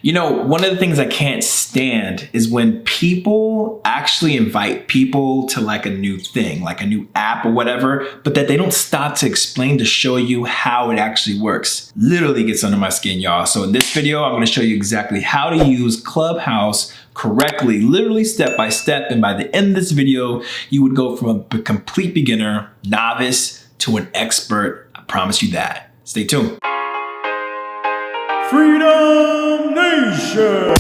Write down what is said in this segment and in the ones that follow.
You know, one of the things I can't stand is when people actually invite people to like a new thing, like a new app or whatever, but that they don't stop to explain to show you how it actually works. Literally gets under my skin, y'all. So in this video, I'm gonna show you exactly how to use Clubhouse correctly, literally step by step. And by the end of this video, you would go from a complete beginner, novice, to an expert. I promise you that. Stay tuned. Freedom Nation!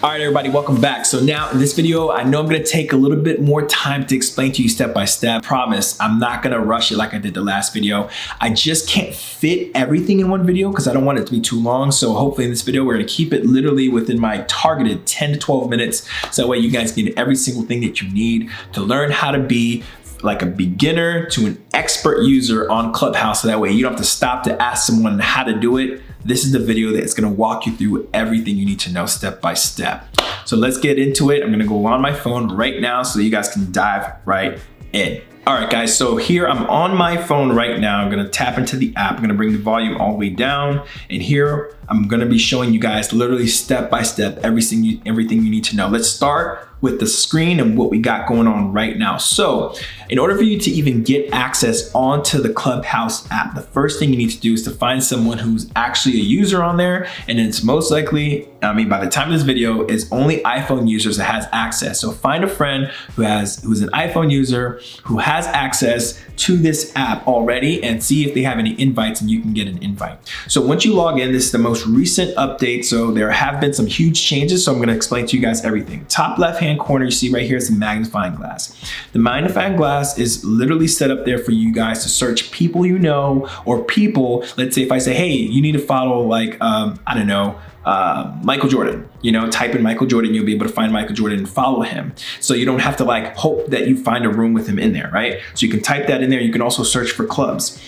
All right, everybody, welcome back. So now in this video, I know I'm gonna take a little bit more time to explain to you step by step. Promise, I'm not gonna rush it like I did the last video. I just can't fit everything in one video because I don't want it to be too long. So hopefully in this video, we're gonna keep it literally within my targeted 10 to 12 minutes. So that way you guys get every single thing that you need to learn how to be like a beginner to an expert user on Clubhouse. So that way you don't have to stop to ask someone how to do it. This is the video that's gonna walk you through everything you need to know step by step. So let's get into it. I'm gonna go on my phone right now so you guys can dive right in. All right, guys, so here I'm on my phone right now. I'm gonna tap into the app. I'm gonna bring the volume all the way down. And here I'm gonna be showing you guys literally step by step everything you need to know. Let's start with the screen and what we got going on right now. So in order for you to even get access onto the Clubhouse app, the first thing you need to do is to find someone who's actually a user on there. And it's most likely, by the time of this video, is only iPhone users that has access. So find a friend who's an iPhone user who has access to this app already and see if they have any invites and you can get an invite. So once you log in, this is the most recent update. So there have been some huge changes. So I'm gonna explain to you guys everything. Top left-hand corner, you see right here is the magnifying glass. The magnifying glass is literally set up there for you guys to search people you know, or people, let's say if I say, hey, you need to follow like, I don't know, Michael Jordan, type in Michael Jordan, you'll be able to find Michael Jordan and follow him. So you don't have to like hope that you find a room with him in there, right? So you can type that in there. You can also search for clubs.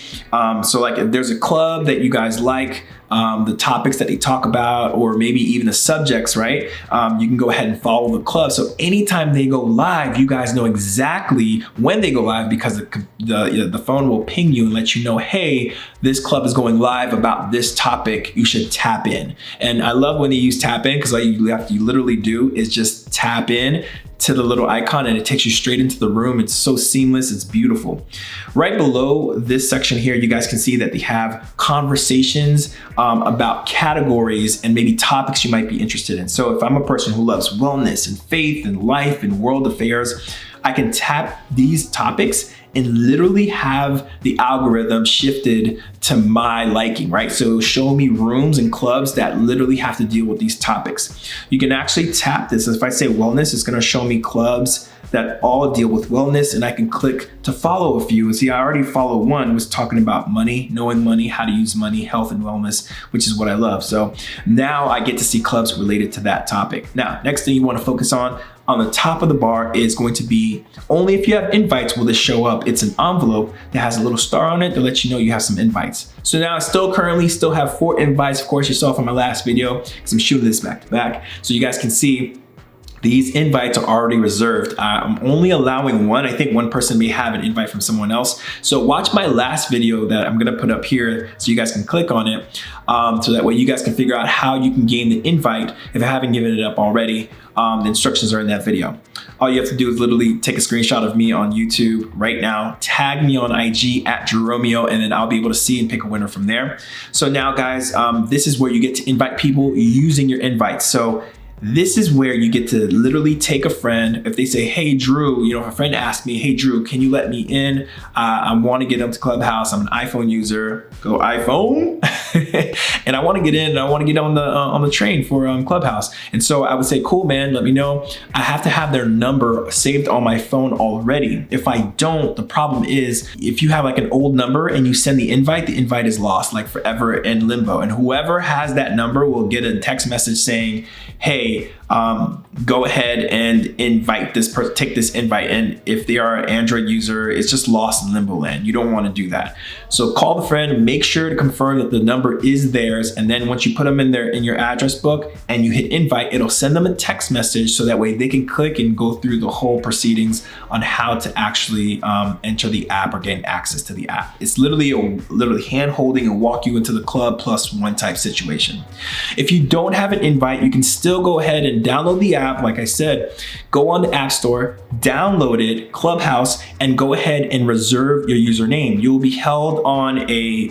So like if there's a club that you guys like, the topics that they talk about, or maybe even the subjects, right? You can go ahead and follow the club. So anytime they go live, you guys know exactly when they go live because the phone will ping you and let you know, hey, this club is going live about this topic. You should tap in. And I love when they use tap in because all you literally do is just tap in to the little icon and it takes you straight into the room. It's so seamless, it's beautiful. Right below this section here, you guys can see that they have conversations about categories and maybe topics you might be interested in. So if I'm a person who loves wellness and faith and life and world affairs, I can tap these topics and literally have the algorithm shifted to my liking, right? So show me rooms and clubs that literally have to deal with these topics. You can actually tap this. If I say wellness, it's gonna show me clubs that all deal with wellness, and I can click to follow a few. And see, I already follow one, was talking about money, knowing money, how to use money, health and wellness, which is what I love. So now I get to see clubs related to that topic. Now, next thing you wanna focus on the top of the bar is going to be, only if you have invites will this show up. It's an envelope that has a little star on it to let you know you have some invites. So now I currently have 4 invites. Of course, you saw from my last video because I'm shooting this back to back. So you guys can see these invites are already reserved. I'm only allowing one. I think one person may have an invite from someone else. So watch my last video that I'm gonna put up here so you guys can click on it. So that way you guys can figure out how you can gain the invite. If I haven't given it up already, the instructions are in that video. All you have to do is literally take a screenshot of me on YouTube right now, tag me on IG at Jeromeo, and then I'll be able to see and pick a winner from there. So now guys, this is where you get to invite people using your invites. So this is where you get to literally take a friend. If they say, hey, Drew, if a friend asked me, hey, Drew, can you let me in? I want to get up to Clubhouse. I'm an iPhone user. Go iPhone. And I want to get in and I want to get on the train for Clubhouse. And so I would say, cool, man, let me know. I have to have their number saved on my phone already. If I don't, the problem is if you have like an old number and you send the invite is lost, like forever in limbo. And whoever has that number will get a text message saying, hey, go ahead and invite this person, take this invite. And if they are an Android user, it's just lost in limbo land. You don't want to do that. So call the friend, make sure to confirm that the number is theirs. And then once you put them in there in your address book and you hit invite, it'll send them a text message so that way they can click and go through the whole proceedings on how to actually enter the app or gain access to the app. It's literally hand holding and walk you into the club plus one type situation. If you don't have an invite, you can still go ahead and download the app. Like I said, go on the App Store, download it, Clubhouse, and go ahead and reserve your username. You will be held on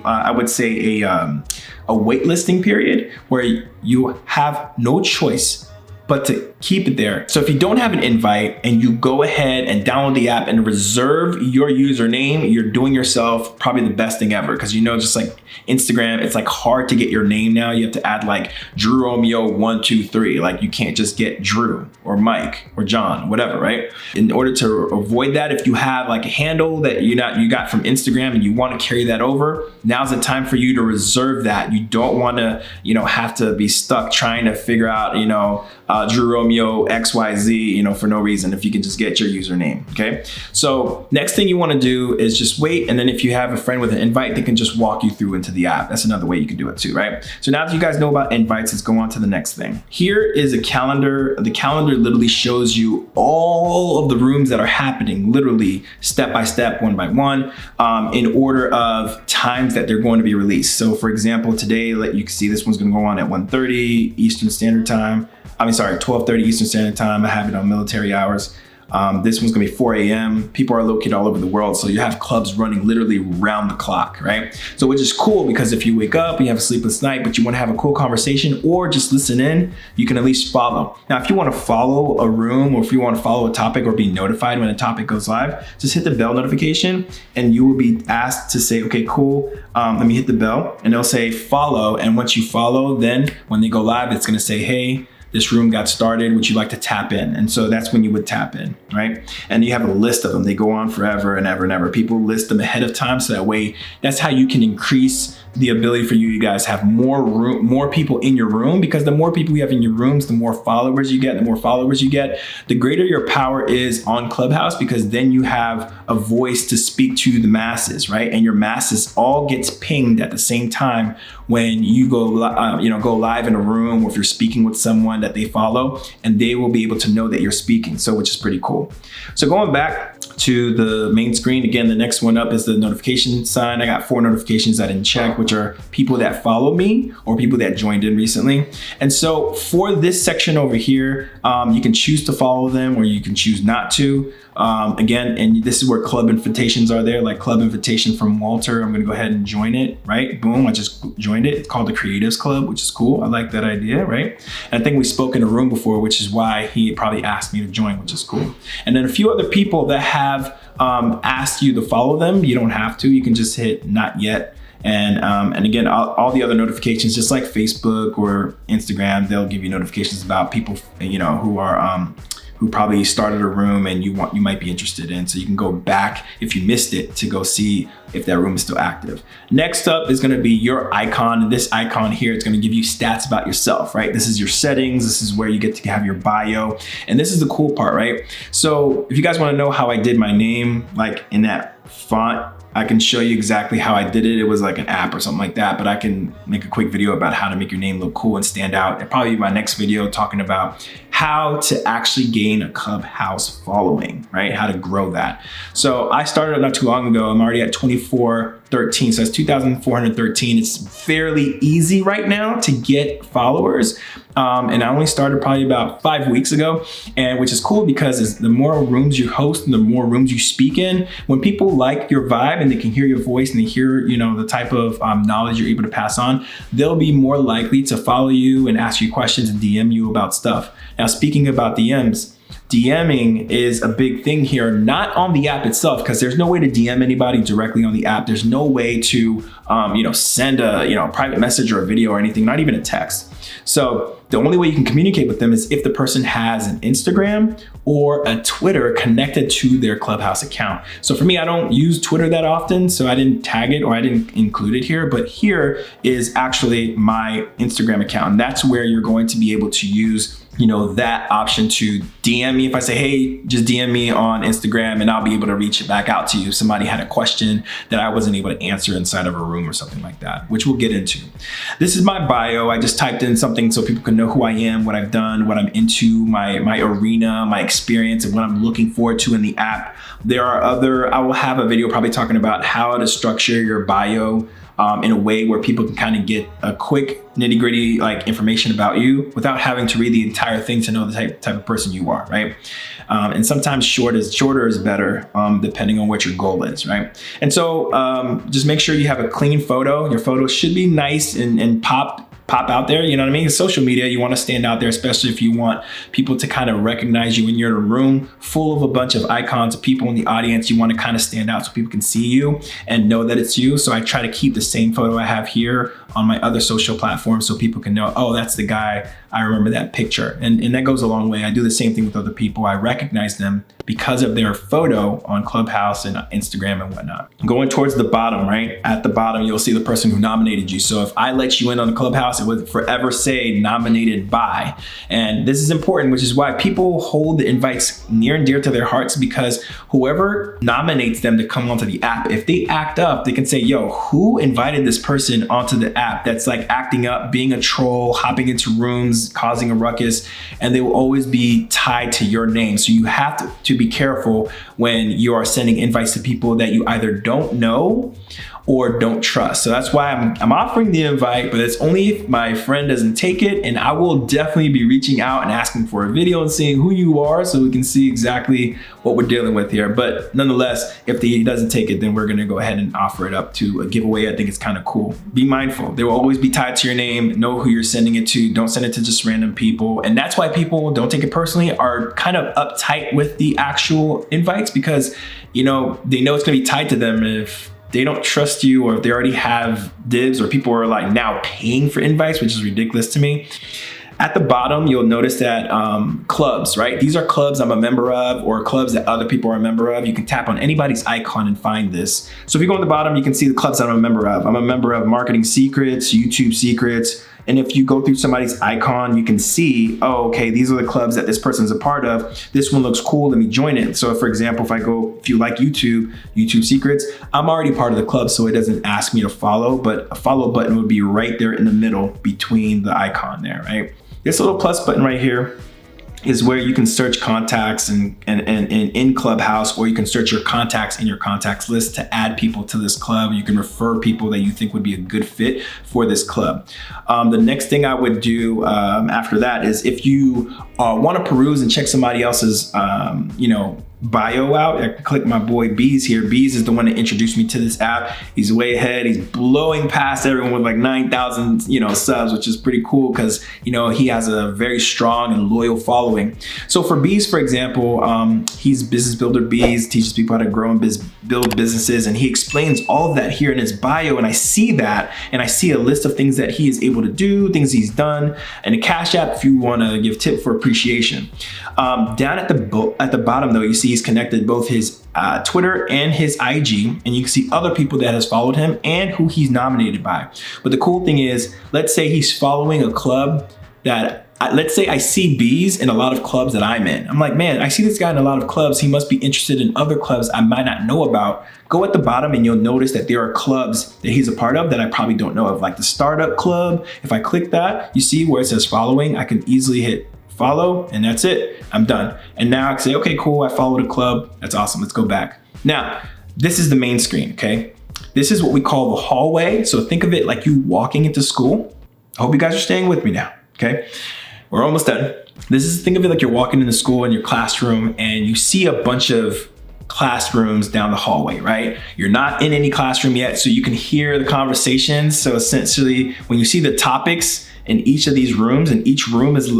I would say a waitlisting period where you have no choice but to keep it there. So if you don't have an invite and you go ahead and download the app and reserve your username, you're doing yourself probably the best thing ever. Because just like Instagram, it's like hard to get your name now. You have to add like Drew Romeo 123. Like you can't just get Drew or Mike or John, whatever, right? In order to avoid that, if you have like a handle that you got from Instagram and you want to carry that over, now's the time for you to reserve that. You don't want to, have to be stuck trying to figure out, Drew Romeo XYZ, for no reason, if you can just get your username, okay? So next thing you wanna do is just wait, and then if you have a friend with an invite, they can just walk you through into the app. That's another way you can do it too, right? So now that you guys know about invites, let's go on to the next thing. Here is a calendar. The calendar literally shows you all of the rooms that are happening, literally step by step, one by one, in order of times that they're going to be released. So for example, today, you can see this one's gonna go on at 1:30 Eastern Standard Time. 12:30 Eastern Standard Time. I have it on military hours. This one's gonna be 4 a.m. People are located all over the world, so you have clubs running literally round the clock, right? So which is cool because if you wake up and you have a sleepless night, but you wanna have a cool conversation or just listen in, you can at least follow. Now, if you wanna follow a room or if you wanna follow a topic or be notified when a topic goes live, just hit the bell notification and you will be asked to say, okay, cool, let me hit the bell, and they'll say follow. And once you follow, then when they go live, it's gonna say, hey, this room got started, would you like to tap in? And so that's when you would tap in, right? And you have a list of them. They go on forever and ever and ever. People list them ahead of time, so that way, that's how you can increase the ability for you guys have more people in your room, because the more people you have in your rooms, the more followers you get. The more followers you get, the greater your power is on Clubhouse, because then you have a voice to speak to the masses, right? And your masses all gets pinged at the same time when you go live in a room, or if you're speaking with someone that they follow, and they will be able to know that you're speaking. So which is pretty cool. So going back to the main screen, again, the next one up is the notification sign. I got 4 notifications I didn't check, which are people that follow me or people that joined in recently. And so for this section over here, you can choose to follow them or you can choose not to. Again, and this is where club invitations are there, like club invitation from Walter. I'm gonna go ahead and join it, right? Boom, I just joined it. It's called the Creatives Club, which is cool. I like that idea, right? And I think we spoke in a room before, which is why he probably asked me to join, which is cool. And then a few other people that have asked you to follow them. You don't have to, you can just hit not yet. And again, all the other notifications, just like Facebook or Instagram, they'll give you notifications about people, who probably started a room and you might be interested in. So you can go back if you missed it to go see if that room is still active. Next up is gonna be your icon. And this icon here, it's gonna give you stats about yourself, right? This is your settings. This is where you get to have your bio. And this is the cool part, right? So if you guys wanna know how I did my name, like in that font, I can show you exactly how I did it. It was like an app or something like that, but I can make a quick video about how to make your name look cool and stand out. And probably my next video talking about how to actually gain a Clubhouse following, right? How to grow that. So I started not too long ago. I'm already at 2413, so that's 2,413. It's fairly easy right now to get followers. And I only started probably about 5 weeks ago, and which is cool because the more rooms you host and the more rooms you speak in, when people like your vibe and they can hear your voice and they hear, the type of knowledge you're able to pass on, they'll be more likely to follow you and ask you questions and DM you about stuff. Now, speaking about DMs, DMing is a big thing here, not on the app itself, because there's no way to DM anybody directly on the app. There's no way to, send a, private message or a video or anything, not even a text. So the only way you can communicate with them is if the person has an Instagram or a Twitter connected to their Clubhouse account. So for me, I don't use Twitter that often, so I didn't tag it or I didn't include it here, but here is actually my Instagram account. And that's where you're going to be able to use that option to DM me. If I say, hey, just DM me on Instagram and I'll be able to reach it back out to you if somebody had a question that I wasn't able to answer inside of a room or something like that, which we'll get into. This is my bio. I just typed in something so people can know who I am, what I've done, what I'm into, my arena, my experience, and what I'm looking forward to in the app. I will have a video probably talking about how to structure your bio in a way where people can kind of get a quick nitty-gritty information about you without having to read the entire thing to know the type of person you are, right? And sometimes shorter is better depending on what your goal is, right? And so just make sure you have a clean photo. Your photo should be nice and pop out there, you know what I mean? Social media, you want to stand out there, especially if you want people to kind of recognize you when you're in a room full of a bunch of icons of people in the audience. You want to kind of stand out so people can see you and know that it's you. So I try to keep the same photo I have here on my other social platforms so people can know, oh, that's the guy. I remember that picture. And that goes a long way. I do the same thing with other people. I recognize them because of their photo on Clubhouse and Instagram and whatnot. Going towards the bottom, right? At the bottom, you'll see the person who nominated you. So if I let you in on the Clubhouse, it would forever say nominated by. And this is important, which is why people hold the invites near and dear to their hearts, because whoever nominates them to come onto the app, if they act up, they can say, yo, who invited this person onto the app that's acting up, being a troll, hopping into rooms, causing a ruckus, and they will always be tied to your name. So you have to be careful when you are sending invites to people that you either don't know or don't trust. So that's why I'm offering the invite, but it's only if my friend doesn't take it, and I will definitely be reaching out and asking for a video and seeing who you are so we can see exactly what we're dealing with here. But nonetheless, if he doesn't take it, then we're gonna go ahead and offer it up to a giveaway. I think it's kind of cool. Be mindful. They will always be tied to your name. Know who you're sending it to. Don't send it to just random people. And that's why people, don't take it personally, are kind of uptight with the actual invites, because they know it's gonna be tied to them if they don't trust you, or if they already have dibs, or people are now paying for invites, which is ridiculous to me. At the bottom, you'll notice that clubs, right? These are clubs I'm a member of, or clubs that other people are a member of. You can tap on anybody's icon and find this. So if you go on the bottom, you can see the clubs that I'm a member of. I'm a member of Marketing Secrets, YouTube Secrets. And if you go through somebody's icon, you can see, oh, okay, these are the clubs that this person's a part of. This one looks cool, let me join it. So for example, if you like YouTube Secrets, I'm already part of the club, so it doesn't ask me to follow, but a follow button would be right there in the middle between the icon there, right? This little plus button right here is where you can search contacts and in Clubhouse, or you can search your contacts in your contacts list to add people to this club. You can refer people that you think would be a good fit for this club. The next thing I would do after that is, if you want to peruse and check somebody else's bio out, I can click my boy Bees here. Bees is the one that introduced me to this app. He's way ahead. He's blowing past everyone with 9,000 subs, which is pretty cool because he has a very strong and loyal following. So for Bees, for example, he's Business Builder Bees, teaches people how to grow and build businesses, and he explains all of that here in his bio. And I see that, and I see a list of things that he is able to do, things he's done, and a Cash App if you want to give tip for appreciation. Down at the bottom though, you see he's connected both his Twitter and his IG, and you can see other people that has followed him and who he's nominated by. But the cool thing is, let's say he's following a club that, let's say I see Bees in a lot of clubs that I'm in. I'm like, man, I see this guy in a lot of clubs. He must be interested in other clubs I might not know about. Go at the bottom and you'll notice that there are clubs that he's a part of that I probably don't know of, like the Startup Club. If I click that, you see where it says following, I can easily hit follow, and that's it. I'm done. And now I can say, okay, cool, I followed a club. That's awesome. Let's go back. Now, this is the main screen, okay? This is what we call the hallway. So think of it like you walking into school. I hope you guys are staying with me now, okay? We're almost done. Think of it like you're walking into school in your classroom, and you see a bunch of classrooms down the hallway, right? You're not in any classroom yet, so you can hear the conversations. So essentially, when you see the topics in each of these rooms, and each room is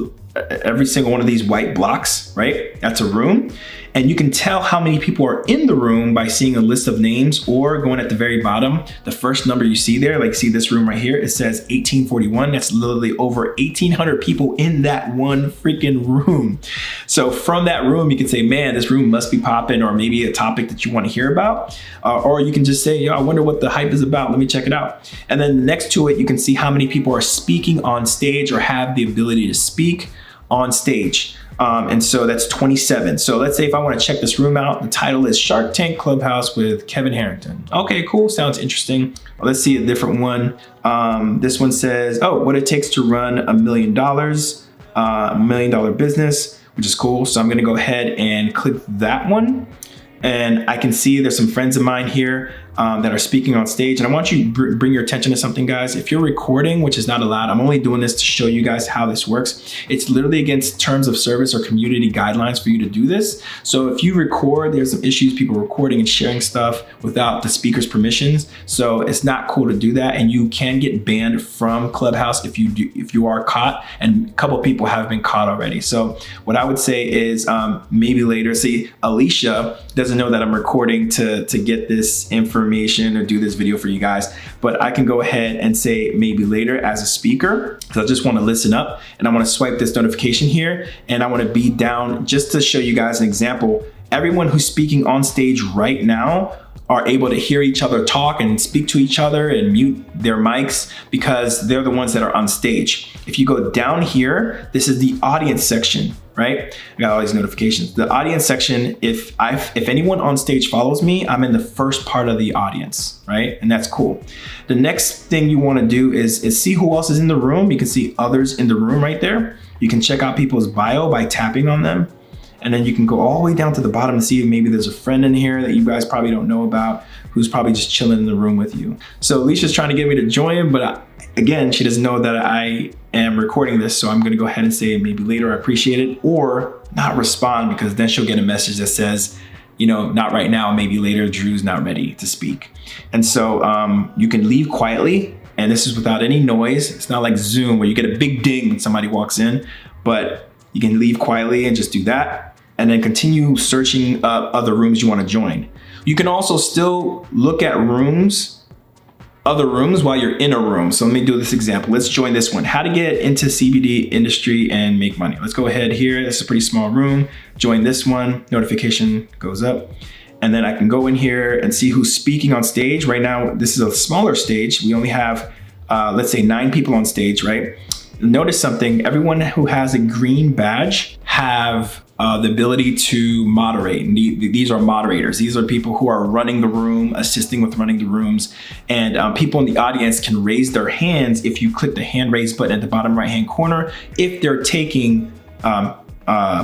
every single one of these white blocks, right? That's a room. And you can tell how many people are in the room by seeing a list of names, or going at the very bottom, the first number you see there, like see this room right here, it says 1841. That's literally over 1,800 people in that one freaking room. So from that room, you can say, man, this room must be popping, or maybe a topic that you want to hear about. Or you can just say, yo, I wonder what the hype is about. Let me check it out. And then next to it, you can see how many people are speaking on stage or have the ability to speak. on stage. And so that's 27. So let's say if I want to check this room out, the title is Shark Tank Clubhouse with Kevin Harrington. Okay, cool. Sounds interesting. Well, let's see a different one. This one says, oh, what it takes to run $1 million, $1 million business, which is cool. So I'm going to go ahead and click that one. And I can see there's some friends of mine here that are speaking on stage. And I want you to bring your attention to something, guys. If you're recording, which is not allowed, I'm only doing this to show you guys how this works. It's literally against terms of service or community guidelines for you to do this. So if you record, there's some issues, people recording and sharing stuff without the speaker's permissions. So it's not cool to do that. And you can get banned from Clubhouse if you are caught. And a couple of people have been caught already. So what I would say is maybe later. See, Alicia doesn't know that I'm recording to get this information or do this video for you guys, but I can go ahead and say maybe later as a speaker, because I just want to listen up and I want to swipe this notification here and I want to be down just to show you guys an example. Everyone who's speaking on stage right now are able to hear each other talk and speak to each other and mute their mics because they're the ones that are on stage. If you go down here, this is the audience section, right? I got all these notifications. The audience section, if anyone on stage follows me, I'm in the first part of the audience, right? And that's cool. The next thing you wanna do is see who else is in the room. You can see others in the room right there. You can check out people's bio by tapping on them. And then you can go all the way down to the bottom and see if maybe there's a friend in here that you guys probably don't know about who's probably just chilling in the room with you. So Alicia's trying to get me to join, but again, she doesn't know that I am recording this. So I'm gonna go ahead and say maybe later, I appreciate it, or not respond, because then she'll get a message that says, you know, not right now, maybe later, Drew's not ready to speak. And so you can leave quietly, and this is without any noise. It's not like Zoom where you get a big ding when somebody walks in, but you can leave quietly and just do that. And then continue searching other rooms you want to join. You can also still look at other rooms while you're in a room. So let me do this example. Let's join this one. How to get into CBD industry and make money. Let's go ahead here. This is a pretty small room. Join this one. Notification goes up. And then I can go in here and see who's speaking on stage. Right now, this is a smaller stage. We only have, let's say 9 people on stage, right? Notice something. Everyone who has a green badge have the ability to moderate. And these are moderators. These are people who are running the room, assisting with running the rooms. And people in the audience can raise their hands if you click the hand raise button at the bottom right-hand corner, if they're taking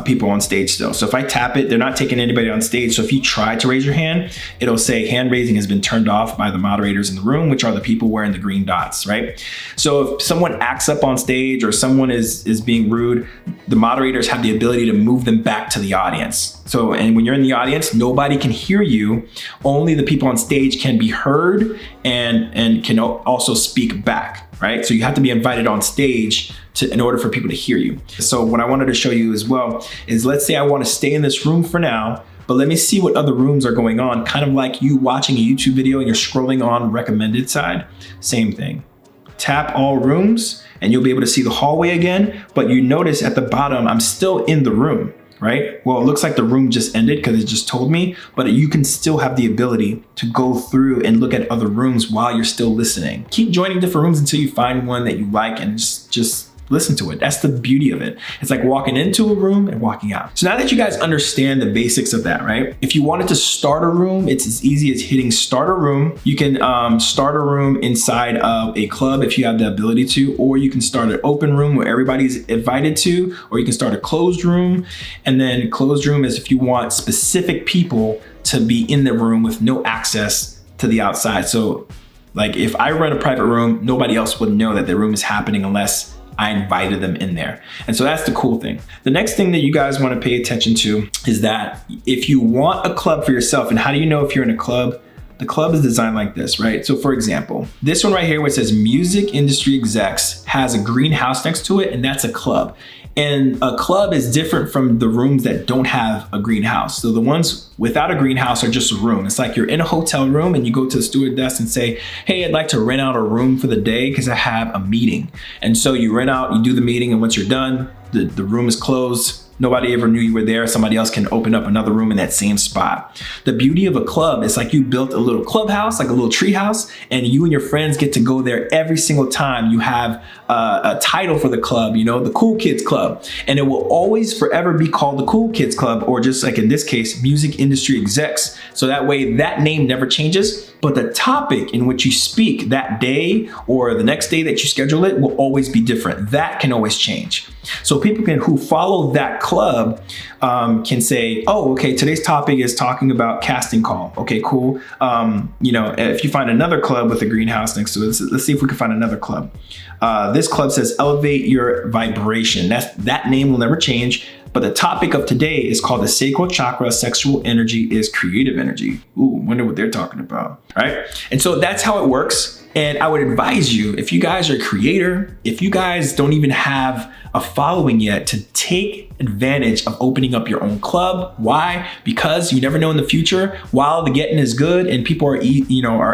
people on stage still. So if I tap it, they're not taking anybody on stage. So if you try to raise your hand, it'll say hand raising has been turned off by the moderators in the room, which are the people wearing the green dots, right? So if someone acts up on stage or someone is being rude, the moderators have the ability to move them back to the audience. So, and when you're in the audience, nobody can hear you. Only the people on stage can be heard and can also speak back, right? So you have to be invited on stage in order for people to hear you. So what I wanted to show you as well is, let's say I want to stay in this room for now, but let me see what other rooms are going on, kind of like you watching a YouTube video and you're scrolling on recommended side. Same thing. Tap all rooms and you'll be able to see the hallway again, but you notice at the bottom, I'm still in the room, right? Well, it looks like the room just ended because it just told me, but you can still have the ability to go through and look at other rooms while you're still listening. Keep joining different rooms until you find one that you like and just listen to it. That's the beauty of it. It's like walking into a room and walking out. So now that you guys understand the basics of that, right? If you wanted to start a room, it's as easy as hitting start a room. You can start a room inside of a club if you have the ability to, or you can start an open room where everybody's invited to, or you can start a closed room. And then closed room is if you want specific people to be in the room with no access to the outside. So like if I run a private room, nobody else would know that the room is happening unless I invited them in there. And so that's the cool thing. The next thing that you guys want to pay attention to is that if you want a club for yourself, and how do you know if you're in a club? The club is designed like this, right? So for example, this one right here where it says music industry execs has a greenhouse next to it, and that's a club. And a club is different from the rooms that don't have a greenhouse. So the ones without a greenhouse are just a room. It's like you're in a hotel room and you go to the stewardess and say, hey, I'd like to rent out a room for the day because I have a meeting. And so you rent out, you do the meeting, and once you're done, the room is closed, Nobody ever knew you were there. Somebody else can open up another room in that same spot. The beauty of a club is like you built a little clubhouse, like a little tree house, and you and your friends get to go there every single time you have a title for the club, the Cool Kids Club. And it will always forever be called the Cool Kids Club, or just like in this case, Music Industry Execs. So that way that name never changes, but the topic in which you speak that day or the next day that you schedule it will always be different. That can always change. So people who follow that club can say, oh, okay, today's topic is talking about casting call. Okay, cool. If you find another club with a greenhouse next to it, let's see if we can find another club. This club says elevate your vibration. That name will never change. But the topic of today is called the sacral chakra. Sexual energy is creative energy. Ooh, wonder what they're talking about, right? And so that's how it works. And I would advise you, if you guys are a creator, if you guys don't even have a following yet, to take advantage of opening up your own club. Why? Because you never know in the future, while the getting is good and people are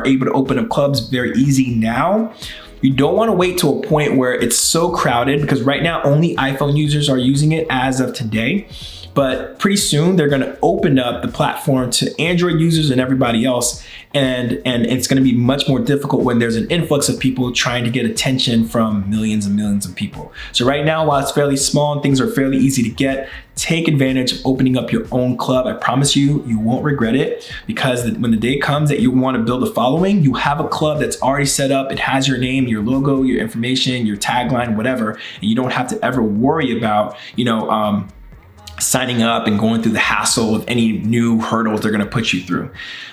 able to open up clubs very easy now, you don't want to wait to a point where it's so crowded, because right now only iPhone users are using it as of today. But pretty soon they're going to open up the platform to Android users and everybody else. And it's going to be much more difficult when there's an influx of people trying to get attention from millions and millions of people. So right now, while it's fairly small and things are fairly easy to get, take advantage of opening up your own club. I promise you, you won't regret it, because when the day comes that you want to build a following, you have a club that's already set up. It has your name, your logo, your information, your tagline, whatever. And you don't have to ever worry about, signing up and going through the hassle of any new hurdles they're going to put you through.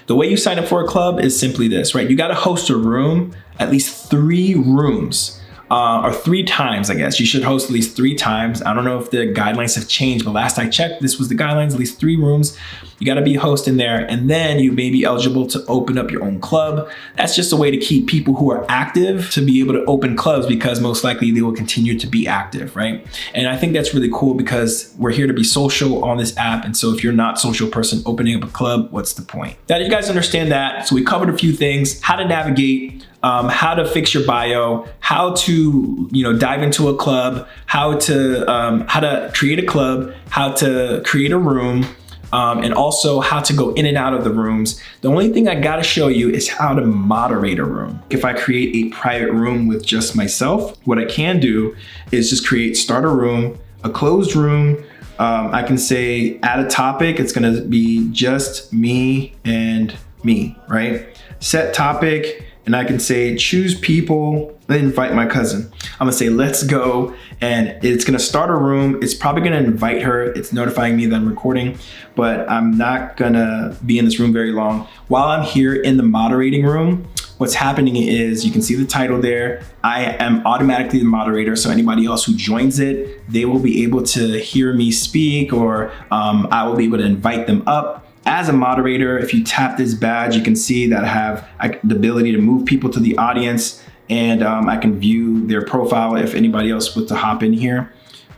The way you sign up for a club is simply this, right? You got to host a room, at least 3 rooms, or 3 times, I guess. You should host at least 3 times. I don't know if the guidelines have changed, but last I checked, this was the guidelines, at least 3 rooms. You got to be a host in there, and then you may be eligible to open up your own club. That's just a way to keep people who are active to be able to open clubs, because most likely they will continue to be active, right? And I think that's really cool, because we're here to be social on this app. And so if you're not a social person opening up a club, what's the point? Now you guys understand that. So we covered a few things: how to navigate, how to fix your bio, how to dive into a club, how to create a club, how to create a room, and also how to go in and out of the rooms. The only thing I gotta show you is how to moderate a room. If I create a private room with just myself, what I can do is just start a room, a closed room. I can say add a topic. It's gonna be just me and me, right? Set topic. And I can say choose people, then invite my cousin. I'm gonna say let's go, and it's gonna start a room. It's probably gonna invite her. It's notifying me that I'm recording, but I'm not gonna be in this room very long. While I'm here in the moderating room, what's happening is, you can see the title there. I am automatically the moderator, so anybody else who joins it, they will be able to hear me speak, or I will be able to invite them up. As a moderator, if you tap this badge, you can see that I have the ability to move people to the audience, and I can view their profile if anybody else wants to hop in here.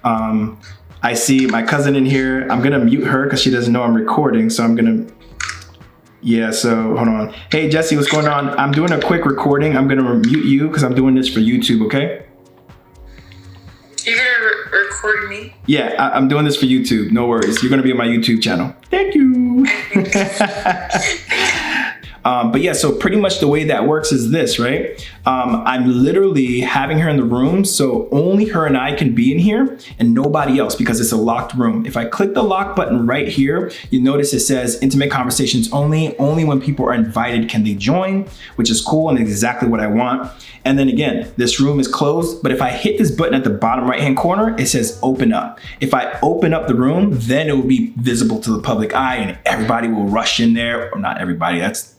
I see my cousin in here. I'm gonna mute her because she doesn't know I'm recording, so I'm gonna, so hold on. Hey Jesse, what's going on? I'm doing a quick recording. I'm gonna mute you because I'm doing this for YouTube, okay? You're gonna record me? Yeah, I'm doing this for YouTube. No worries. You're gonna be on my YouTube channel. Thank you. But yeah, so pretty much the way that works is this, right? I'm literally having her in the room, so only her and I can be in here and nobody else, because it's a locked room. If I click the lock button right here, you notice it says intimate conversations only. Only when people are invited can they join, which is cool and exactly what I want. And then again, this room is closed, but if I hit this button at the bottom right-hand corner, it says open up. If I open up the room, then it will be visible to the public eye and everybody will rush in there. Or not everybody, that's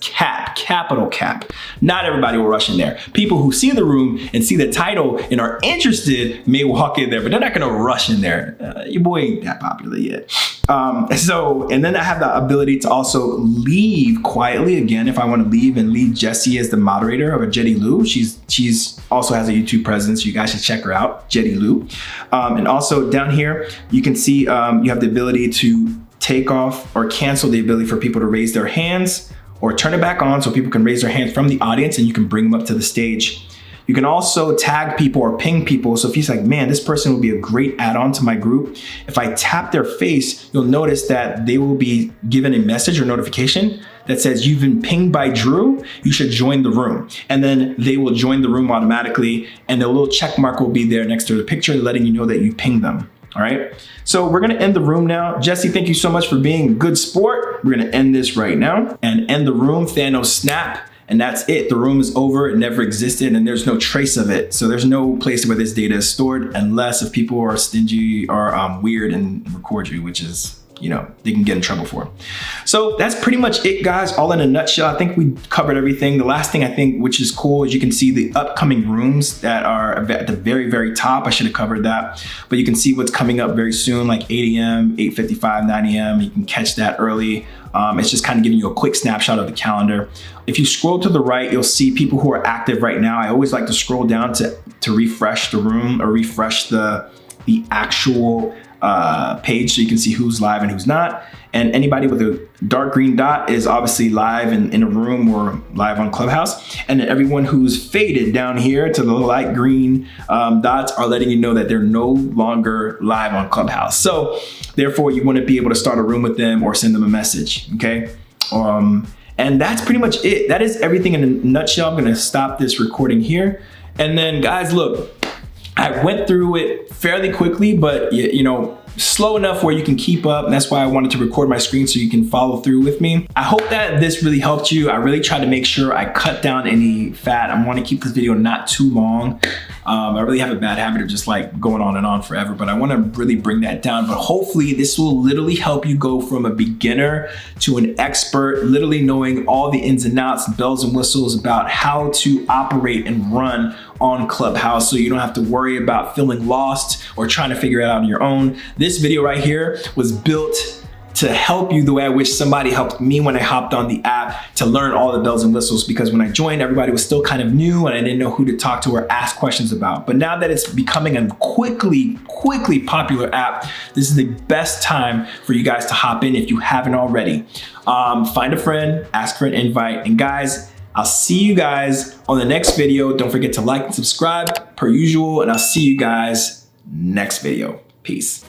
capital cap. Not everybody will rush in there. People who see the room and see the title and are interested may walk in there, but they're not gonna rush in there. Your boy ain't that popular yet. And then I have the ability to also leave quietly. Again, if I want to leave and leave Jessie as the moderator, or Jetty Lou, she's also has a YouTube presence. You guys should check her out, Jetty Lou. And also down here, you can see you have the ability to take off or cancel the ability for people to raise their hands, or turn it back on so people can raise their hands from the audience and you can bring them up to the stage. You can also tag people or ping people. So if he's like, man, this person will be a great add-on to my group. If I tap their face, you'll notice that they will be given a message or notification that says, you've been pinged by Drew, you should join the room. And then they will join the room automatically, and the little check mark will be there next to the picture letting you know that you pinged them. All right, so we're gonna end the room now. Jesse, thank you so much for being a good sport. We're gonna end this right now and end the room. Thanos snap. And that's it. The room is over. It never existed, and there's no trace of it. So there's no place where this data is stored, unless if people are stingy or weird and record you, which is, you know, they can get in trouble for. So that's pretty much it, guys. All in a nutshell. I think we covered everything. The last thing I think, which is cool, is you can see the upcoming rooms that are at the very, very top. I should have covered that, but you can see what's coming up very soon, like 8 a.m., 8:55, 9 a.m. You can catch that early. It's just kind of giving you a quick snapshot of the calendar. If you scroll to the right, you'll see people who are active right now. I always like to scroll down to refresh the room or refresh the actual page so you can see who's live and who's not. And anybody with a dark green dot is obviously live in a room or live on Clubhouse. And then everyone who's faded down here to the light green dots are letting you know that they're no longer live on Clubhouse. So therefore, you want to be able to start a room with them or send them a message, okay? And that's pretty much it. That is everything in a nutshell. I'm gonna stop this recording here. And then guys, look, I went through it fairly quickly, but you know, slow enough where you can keep up. And that's why I wanted to record my screen so you can follow through with me. I hope that this really helped you. I really tried to make sure I cut down any fat. I want to keep this video not too long. I really have a bad habit of just like going on and on forever, but I want to really bring that down. But hopefully this will literally help you go from a beginner to an expert, literally knowing all the ins and outs, bells and whistles about how to operate and run on Clubhouse, so you don't have to worry about feeling lost or trying to figure it out on your own. This video right here was built to help you the way I wish somebody helped me when I hopped on the app to learn all the bells and whistles, because when I joined, everybody was still kind of new and I didn't know who to talk to or ask questions about. But now that it's becoming a quickly popular app, this is the best time for you guys to hop in if you haven't already. Find a friend, ask for an invite, and guys, I'll see you guys on the next video. Don't forget to like and subscribe per usual, and I'll see you guys next video. Peace.